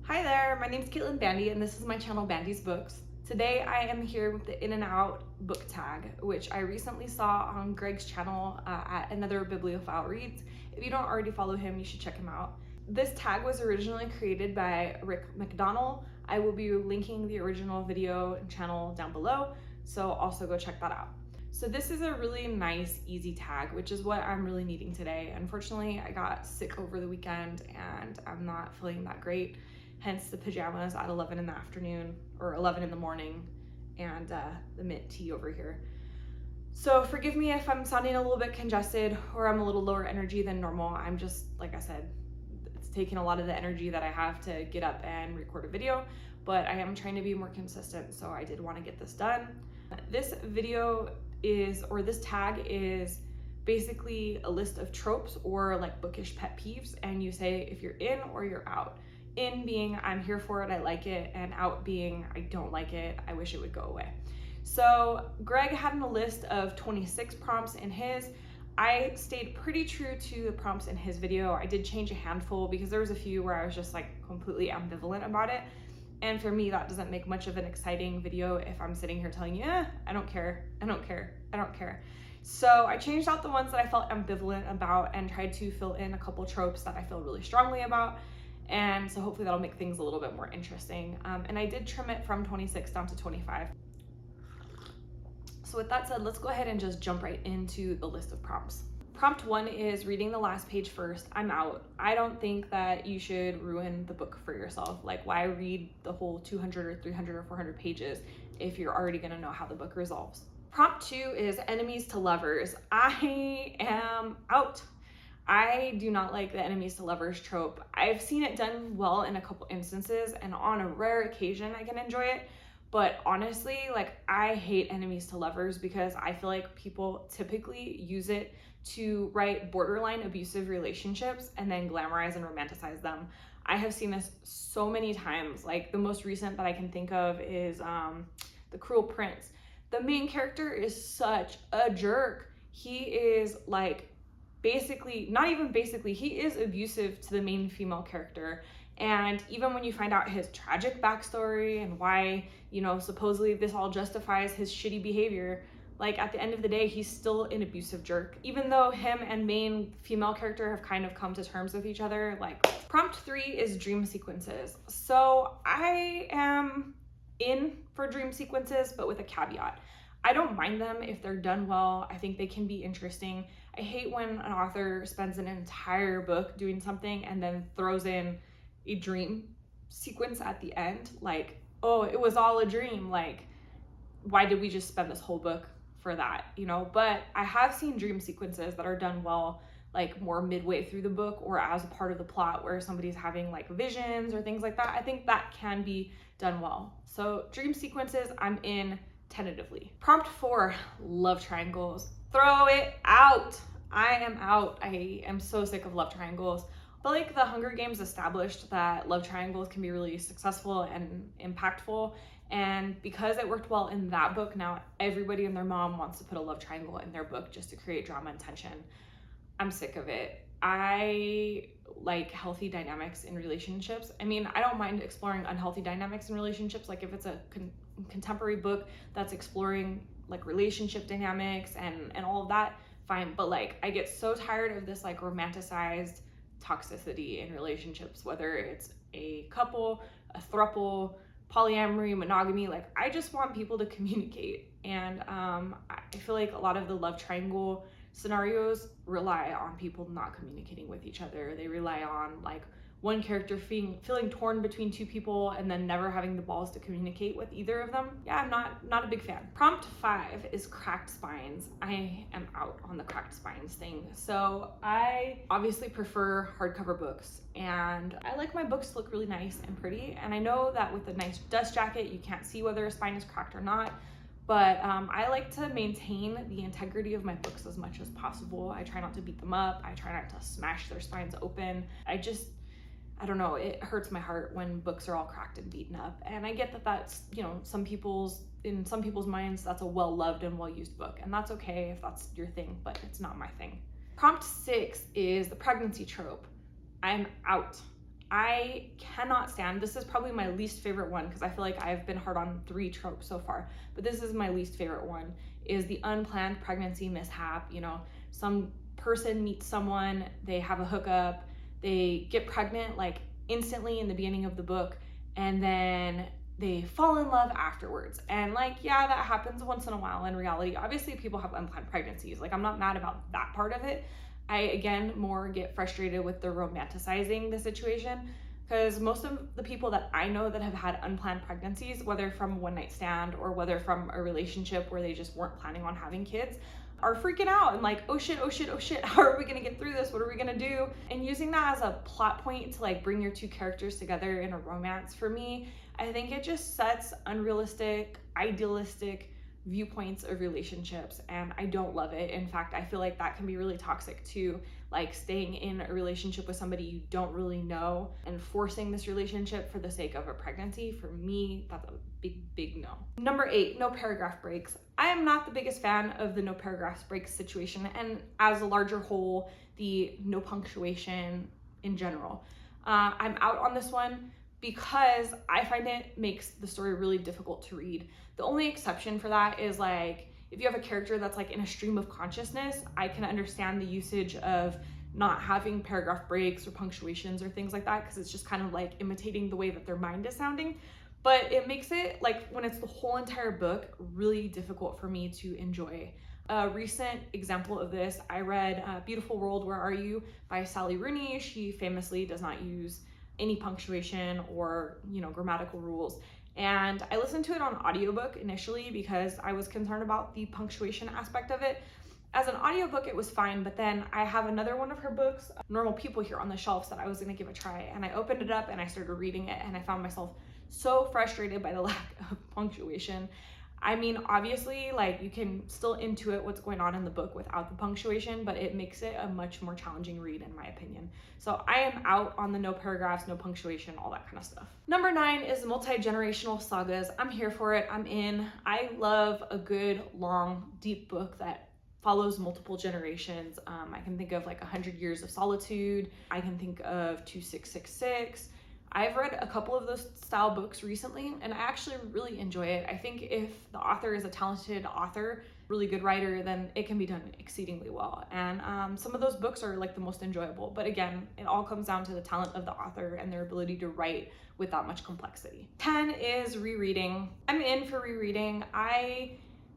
Hi there, my name is Caitlin Bandy and this is my channel BandysBooks. Today I am here with the In and Out book tag, which I recently saw on Greg's channel at Another Bibliophile Reads. If you don't already follow him, you should check him out. This tag was originally created by Rick McDonald. I will be linking the original video and channel down below, so also go check that out. So this is a really nice, easy tag, which is what I'm really needing today. Unfortunately, I got sick over the weekend and I'm not feeling that great. Hence the pajamas at 11 in the afternoon or 11 in the morning and the mint tea over here. So forgive me if I'm sounding a little bit congested or I'm a little lower energy than normal. I'm just, like I said, it's taking a lot of the energy that I have to get up and record a video, but I am trying to be more consistent, so I did want to get this done. This video this tag is basically a list of tropes or like bookish pet peeves, and you say if you're in or you're out. In being I'm here for it, I like it, and out being I don't like it, I wish it would go away. So Greg had a list of 26 prompts in his. I stayed pretty true to the prompts in his video. I did change a handful because there was a few where I was just like completely ambivalent about it. And for me, that doesn't make much of an exciting video if I'm sitting here telling you, I don't care, I don't care, I don't care. So I changed out the ones that I felt ambivalent about and tried to fill in a couple tropes that I feel really strongly about. And so hopefully that'll make things a little bit more interesting. And I did trim it from 26 down to 25. So with that said, let's go ahead and just jump right into the list of prompts. Prompt 1 is reading the last page first. I'm out. I don't think that you should ruin the book for yourself. Like, why read the whole 200 or 300 or 400 pages if you're already gonna know how the book resolves? Prompt 2 is enemies to lovers. I am out. I do not like the enemies to lovers trope. I've seen it done well in a couple instances, and on a rare occasion I can enjoy it. But honestly, like, I hate enemies to lovers because I feel like people typically use it to write borderline abusive relationships and then glamorize and romanticize them. I have seen this so many times. Like, the most recent that I can think of is The Cruel Prince. The main character is such a jerk. He is like, he is abusive to the main female character. And even when you find out his tragic backstory and why, supposedly this all justifies his shitty behavior, like, at the end of the day, he's still an abusive jerk. Even though him and main female character have kind of come to terms with each other. Like, prompt 3 is dream sequences. So I am in for dream sequences, but with a caveat. I don't mind them if they're done well. I think they can be interesting. I hate when an author spends an entire book doing something and then throws in a dream sequence at the end. Like, oh, it was all a dream. Like, why did we just spend this whole book for that? But I have seen dream sequences that are done well, like more midway through the book or as a part of the plot where somebody's having like visions or things like that. I think that can be done well. So dream sequences, I'm in tentatively. Prompt 4, love triangles. Throw it out. I am out. I am so sick of love triangles. But like, the Hunger Games established that love triangles can be really successful and impactful. And because it worked well in that book, now everybody and their mom wants to put a love triangle in their book just to create drama and tension. I'm sick of it. I like healthy dynamics in relationships. I mean, I don't mind exploring unhealthy dynamics in relationships. Like, if it's a contemporary book that's exploring like relationship dynamics and all of that, fine. But like, I get so tired of this like romanticized toxicity in relationships, whether it's a couple, a throuple, polyamory, monogamy. Like, I just want people to communicate. And I feel like a lot of the love triangle scenarios rely on people not communicating with each other. They rely on like one character feeling torn between two people and then never having the balls to communicate with either of them. Yeah, I'm not a big fan. Prompt 5 is cracked spines. I am out on the cracked spines thing. So I obviously prefer hardcover books, and I like my books to look really nice and pretty. And I know that with a nice dust jacket, you can't see whether a spine is cracked or not. But I like to maintain the integrity of my books as much as possible. I try not to beat them up. I try not to smash their spines open. I don't know, it hurts my heart when books are all cracked and beaten up. And I get that that's, in some people's minds, that's a well-loved and well-used book. And that's okay if that's your thing, but it's not my thing. Prompt 6 is the pregnancy trope. I'm out. I cannot stand, this is probably my least favorite one because I feel like I've been hard on 3 tropes so far, but this is my least favorite one, is the unplanned pregnancy mishap. You know, some person meets someone, they have a hookup, they get pregnant like instantly in the beginning of the book, and then they fall in love afterwards. And like, yeah, that happens once in a while in reality. Obviously people have unplanned pregnancies, like I'm not mad about that part of it. I, again, more get frustrated with the romanticizing the situation, because most of the people that I know that have had unplanned pregnancies, whether from a one-night stand or whether from a relationship where they just weren't planning on having kids, are freaking out and like, oh shit, oh shit, oh shit, how are we gonna get through this? What are we gonna do? And using that as a plot point to like bring your 2 characters together in a romance, for me, I think it just sets unrealistic, idealistic viewpoints of relationships, and I don't love it. In fact, I feel like that can be really toxic too, like staying in a relationship with somebody you don't really know and forcing this relationship for the sake of a pregnancy. For me, that's a big no. Number 8, no paragraph breaks. I am not the biggest fan of the no paragraphs breaks situation, and as a larger whole, the no punctuation in general. I'm out on this one because I find it makes the story really difficult to read. The only exception for that is like, if you have a character that's like in a stream of consciousness, I can understand the usage of not having paragraph breaks or punctuations or things like that, because it's just kind of like imitating the way that their mind is sounding. But it makes it, like when it's the whole entire book, really difficult for me to enjoy. A recent example of this, I read Beautiful World, Where Are You by Sally Rooney. She famously does not use any punctuation or, you know, grammatical rules. And I listened to it on audiobook initially because I was concerned about the punctuation aspect of it. As an audiobook, it was fine, but then I have another one of her books, Normal People, here on the shelves that I was gonna give a try. And I opened it up and I started reading it, and I found myself so frustrated by the lack of punctuation. I mean, obviously, like you can still intuit what's going on in the book without the punctuation, but it makes it a much more challenging read in my opinion. So I am out on the no paragraphs, no punctuation, all that kind of stuff. Number 9 is multi-generational sagas. I'm here for it, I'm in. I love a good, long, deep book that follows multiple generations. I can think of like 100 Years of Solitude. I can think of 2666. I've read a couple of those style books recently, and I actually really enjoy it. I think if the author is a talented author, really good writer, then it can be done exceedingly well. And some of those books are like the most enjoyable. But again, it all comes down to the talent of the author and their ability to write with that much complexity. 10 is rereading. I'm in for rereading. I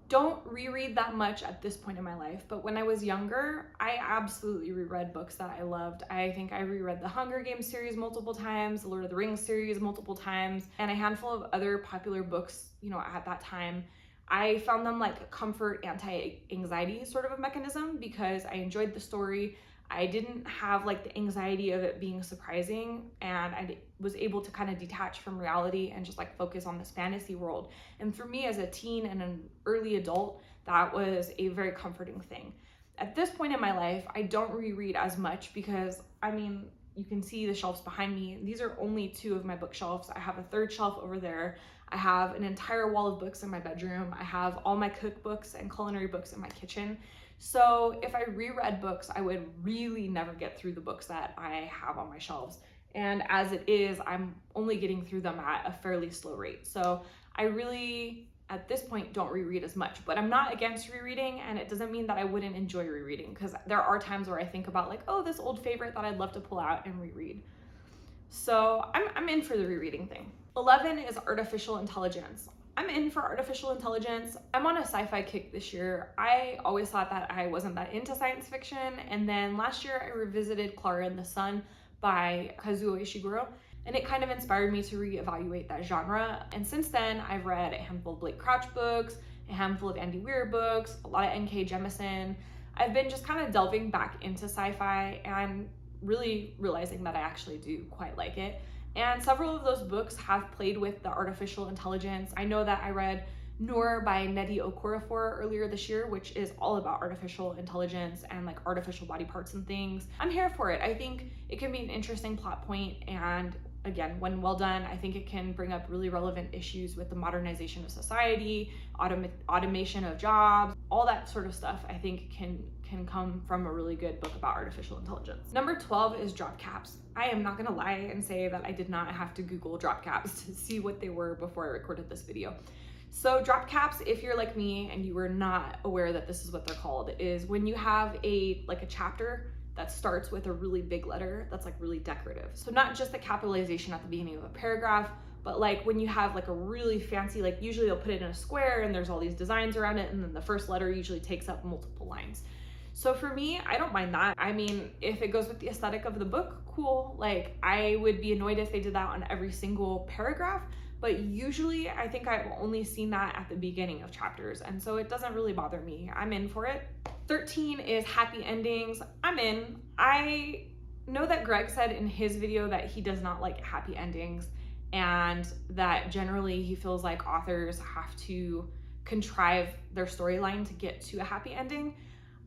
don't reread that much at this point in my life, but when I was younger, I absolutely reread books that I loved. I think I reread the Hunger Games series multiple times, the Lord of the Rings series multiple times, and a handful of other popular books, you know, at that time. I found them like a comfort, anti-anxiety sort of a mechanism because I enjoyed the story. I didn't have like the anxiety of it being surprising, and I was able to kind of detach from reality and just like focus on this fantasy world. And for me as a teen and an early adult, that was a very comforting thing. At this point in my life, I don't reread as much because, I mean, you can see the shelves behind me. These are only 2 of my bookshelves. I have a 3rd shelf over there. I have an entire wall of books in my bedroom. I have all my cookbooks and culinary books in my kitchen. So if I reread books, I would really never get through the books that I have on my shelves. And as it is, I'm only getting through them at a fairly slow rate. So I really, at this point, don't reread as much, but I'm not against rereading, and it doesn't mean that I wouldn't enjoy rereading, because there are times where I think about like, oh, this old favorite that I'd love to pull out and reread. So I'm in for the rereading thing. 11 is artificial intelligence. I'm in for artificial intelligence. I'm on a sci-fi kick this year. I always thought that I wasn't that into science fiction, and then last year I revisited Clara and the Sun by Kazuo Ishiguro, and it kind of inspired me to reevaluate that genre. And since then, I've read a handful of Blake Crouch books, a handful of Andy Weir books, a lot of N.K. Jemisin. I've been just kind of delving back into sci-fi and really realizing that I actually do quite like it. And several of those books have played with the artificial intelligence. I know that I read Noor by Nnedi Okorafor earlier this year, which is all about artificial intelligence and like artificial body parts and things. I'm here for it. I think it can be an interesting plot point, and again, when well done, I think it can bring up really relevant issues with the modernization of society, automation of jobs, all that sort of stuff. I think can come from a really good book about artificial intelligence. Number 12 is drop caps. I am not gonna lie and say that I did not have to Google drop caps to see what they were before I recorded this video. So drop caps, if you're like me and you were not aware that this is what they're called, is when you have a chapter that starts with a really big letter that's like really decorative. So not just the capitalization at the beginning of a paragraph, but like when you have like a really fancy, like usually they'll put it in a square and there's all these designs around it, and then the first letter usually takes up multiple lines. So for me, I don't mind that. I mean, if it goes with the aesthetic of the book, cool. Like I would be annoyed if they did that on every single paragraph, but usually I think I've only seen that at the beginning of chapters, and so it doesn't really bother me. I'm in for it. 13 is happy endings. I'm in. I know that Greg said in his video that he does not like happy endings, and that generally he feels like authors have to contrive their storyline to get to a happy ending.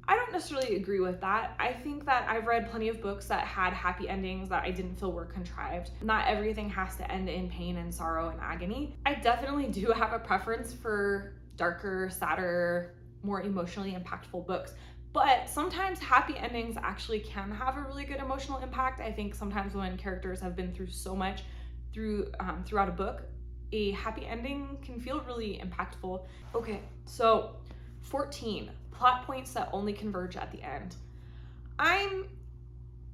I don't necessarily agree with that. I think that I've read plenty of books that had happy endings that I didn't feel were contrived. Not everything has to end in pain and sorrow and agony. I definitely do have a preference for darker, sadder, more emotionally impactful books, but sometimes happy endings actually can have a really good emotional impact. I think sometimes when characters have been through so much throughout a book, a happy ending can feel really impactful. Okay, so 14, plot points that only converge at the end. I'm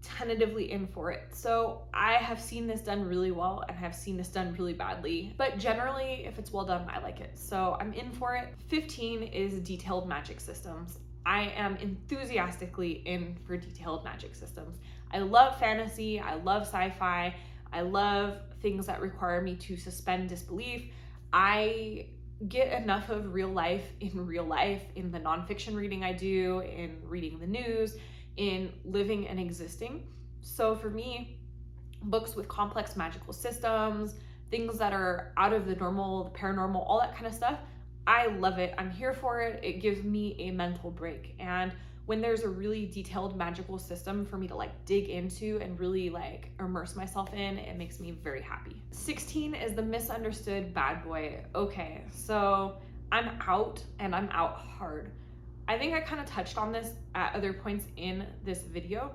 tentatively in for it. So I have seen this done really well and have seen this done really badly, but generally if it's well done, I like it. So I'm in for it. 15 is detailed magic systems. I am enthusiastically in for detailed magic systems. I love fantasy, I love sci-fi, I love things that require me to suspend disbelief. I get enough of real life in the nonfiction reading I do, in reading the news, in living and existing. So for me, books with complex magical systems, things that are out of the normal, the paranormal, all that kind of stuff, I love it. I'm here for it. It gives me a mental break. And when there's a really detailed magical system for me to like dig into and really like immerse myself in, it makes me very happy. 16 is the misunderstood bad boy. Okay, so I'm out, and I'm out hard. I think I kind of touched on this at other points in this video,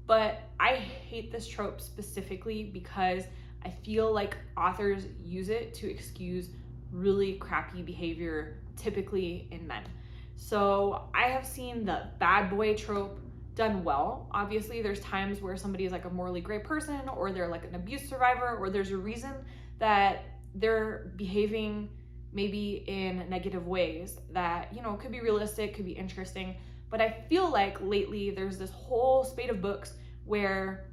but I hate this trope specifically because I feel like authors use it to excuse really crappy behavior, typically in men. So I have seen the bad boy trope done well. Obviously, there's times where somebody is like a morally great person, or they're like an abuse survivor, or there's a reason that they're behaving maybe in negative ways that, you know, could be realistic, could be interesting. But I feel like lately there's this whole spate of books where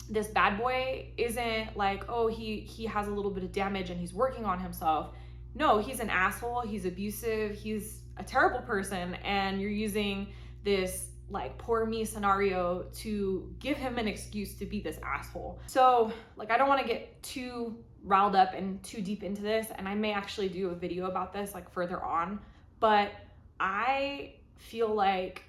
this bad boy isn't like, oh, he has a little bit of damage and he's working on himself. No, he's an asshole, he's abusive, he's a terrible person, and you're using this like poor me scenario to give him an excuse to be this asshole. So like, I don't want to get too riled up and too deep into this, and I may actually do a video about this like further on, but I feel like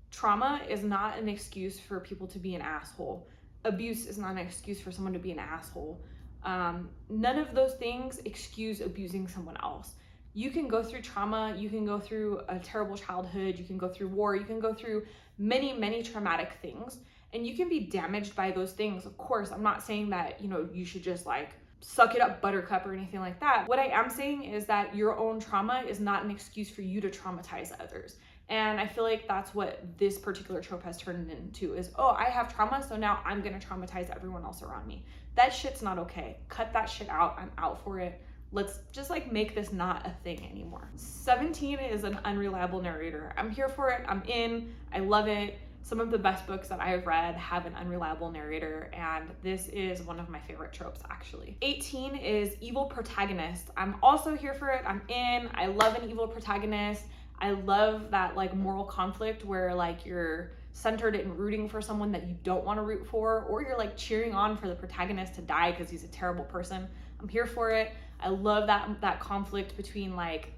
trauma is not an excuse for people to be an asshole. Abuse is not an excuse for someone to be an asshole. None of those things excuse abusing someone else. You can go through trauma, you can go through a terrible childhood, you can go through war, you can go through many, many traumatic things, and you can be damaged by those things. Of course, I'm not saying that, you know, you should just like suck it up buttercup or anything like that. What I am saying is that your own trauma is not an excuse for you to traumatize others. And I feel like that's what this particular trope has turned into is, oh, I have trauma, so now I'm gonna traumatize everyone else around me. That shit's not okay. Cut that shit out. I'm out for it. Let's just like make this not a thing anymore. 17 is an unreliable narrator. I'm here for it. I'm in. I love it. Some of the best books that I have read have an unreliable narrator, and this is one of my favorite tropes, actually. 18 is evil protagonist. I'm also here for it. I'm in. I love an evil protagonist. I love that like moral conflict where like you're centered in rooting for someone that you don't want to root for, or you're like cheering on for the protagonist to die because he's a terrible person. I'm here for it. I love that conflict between like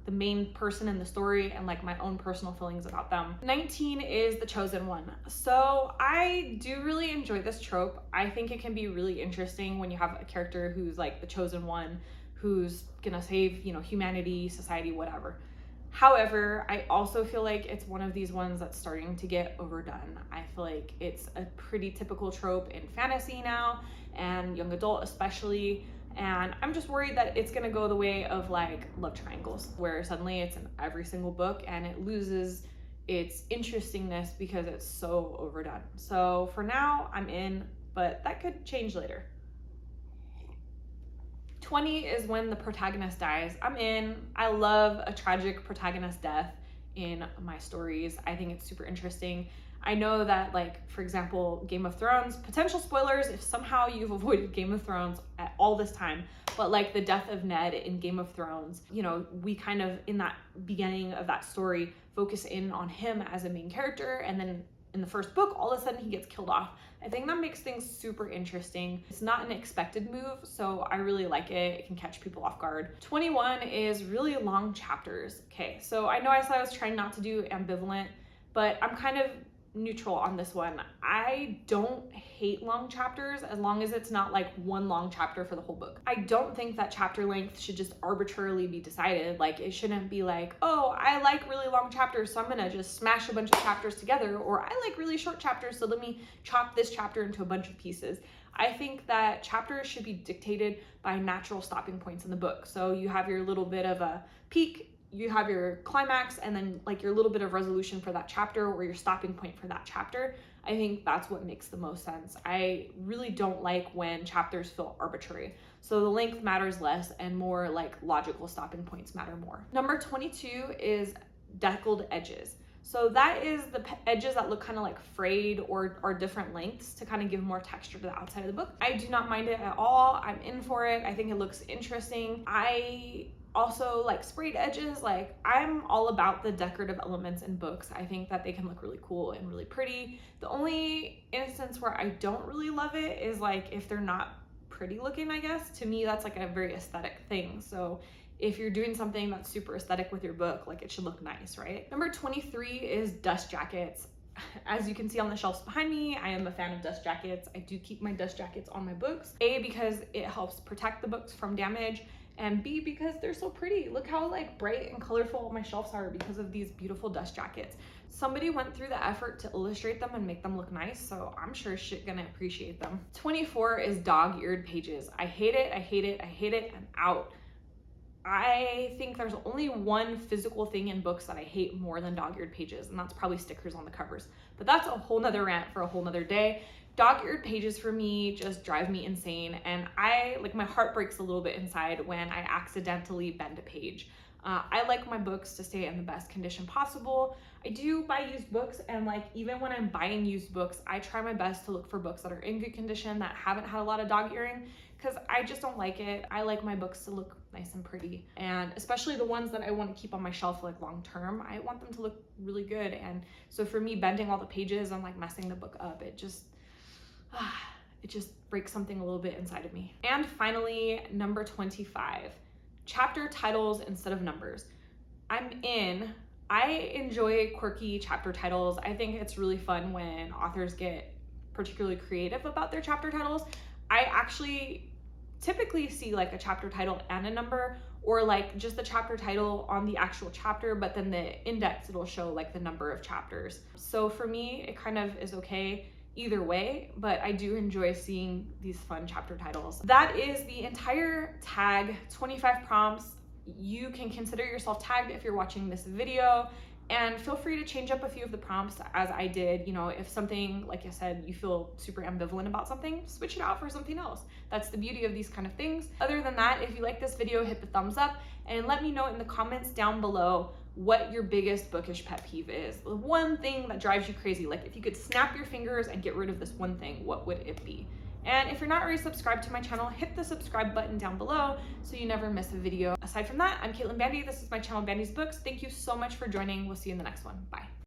the main person in the story and like my own personal feelings about them. 19 is the chosen one. So I do really enjoy this trope. I think it can be really interesting when you have a character who's like the chosen one, who's gonna save, you know, humanity, society, whatever. However, I also feel like it's one of these ones that's starting to get overdone. I feel like it's a pretty typical trope in fantasy now, and young adult especially. And I'm just worried that it's gonna go the way of like love triangles, where suddenly it's in every single book and it loses its interestingness because it's so overdone. So for now, I'm in, but that could change later. 20 is when the protagonist dies. I'm in. I love a tragic protagonist death in my stories. I think it's super interesting. I know that, like, for example, Game of Thrones, potential spoilers if somehow you've avoided Game of Thrones at all this time, but like the death of Ned in Game of Thrones, you know, we kind of, in that beginning of that story, focus in on him as a main character, and then in the first book, all of a sudden he gets killed off. I think that makes things super interesting. It's not an expected move, so I really like it. It can catch people off guard. 21 is really long chapters. Okay, so I know I said I was trying not to do ambivalent, but I'm kind of neutral on this one. I don't hate long chapters as long as it's not like one long chapter for the whole book. I don't think that chapter length should just arbitrarily be decided. Like, it shouldn't be like, oh, I like really long chapters, so I'm gonna just smash a bunch of chapters together, or I like really short chapters, so let me chop this chapter into a bunch of pieces. I think that chapters should be dictated by natural stopping points in the book. So you have your little bit of a peak, you have your climax, and then like your little bit of resolution for that chapter, or your stopping point for that chapter. I think that's what makes the most sense. I really don't like when chapters feel arbitrary. So the length matters less and more like logical stopping points matter more. Number 22 is deckled edges. So that is the edges that look kind of like frayed or are different lengths to kind of give more texture to the outside of the book. I do not mind it at all. I'm in for it. I think it looks interesting. I also like sprayed edges. Like, I'm all about the decorative elements in books. I think that they can look really cool and really pretty. The only instance where I don't really love it is like if they're not pretty looking, I guess. To me, that's like a very aesthetic thing. So if you're doing something that's super aesthetic with your book, like, it should look nice, right? Number 23 is dust jackets. As you can see on the shelves behind me, I am a fan of dust jackets. I do keep my dust jackets on my books. A, because it helps protect the books from damage, and B, because they're so pretty. Look how like bright and colorful my shelves are because of these beautiful dust jackets. Somebody went through the effort to illustrate them and make them look nice, so I'm sure shit gonna appreciate them. 24 is dog-eared pages. I hate it, I hate it, I hate it, I'm out. I think there's only one physical thing in books that I hate more than dog-eared pages, and that's probably stickers on the covers. But that's a whole nother rant for a whole nother day. Dog-eared pages for me just drive me insane, and my heart breaks a little bit inside when I accidentally bend a page. I like my books to stay in the best condition possible. I do buy used books, and like even when I'm buying used books, I try my best to look for books that are in good condition, that haven't had a lot of dog earing, because I just don't like it. I like my books to look nice and pretty, and especially the ones that I want to keep on my shelf like long term, I want them to look really good. And so for me, bending all the pages and like messing the book up, it just breaks something a little bit inside of me. And finally, number 25, chapter titles instead of numbers. I'm in. I enjoy quirky chapter titles. I think it's really fun when authors get particularly creative about their chapter titles. I actually typically see like a chapter title and a number, or like just the chapter title on the actual chapter, but then the index, it'll show like the number of chapters. So for me, it kind of is okay either way, but I do enjoy seeing these fun chapter titles. That is the entire tag, 25 prompts. You can consider yourself tagged if you're watching this video, and feel free to change up a few of the prompts as I did. You know, if something, like I said, you feel super ambivalent about something, switch it out for something else. That's the beauty of these kind of things. Other than that, if you like this video, hit the thumbs up and let me know in the comments down below what your biggest bookish pet peeve is. The one thing that drives you crazy. Like, if you could snap your fingers and get rid of this one thing, what would it be? And if you're not already subscribed to my channel, hit the subscribe button down below so you never miss a video. Aside from that, I'm Caitlin Bandy. This is my channel, BandysBooks. Thank you so much for joining. We'll see you in the next one. Bye.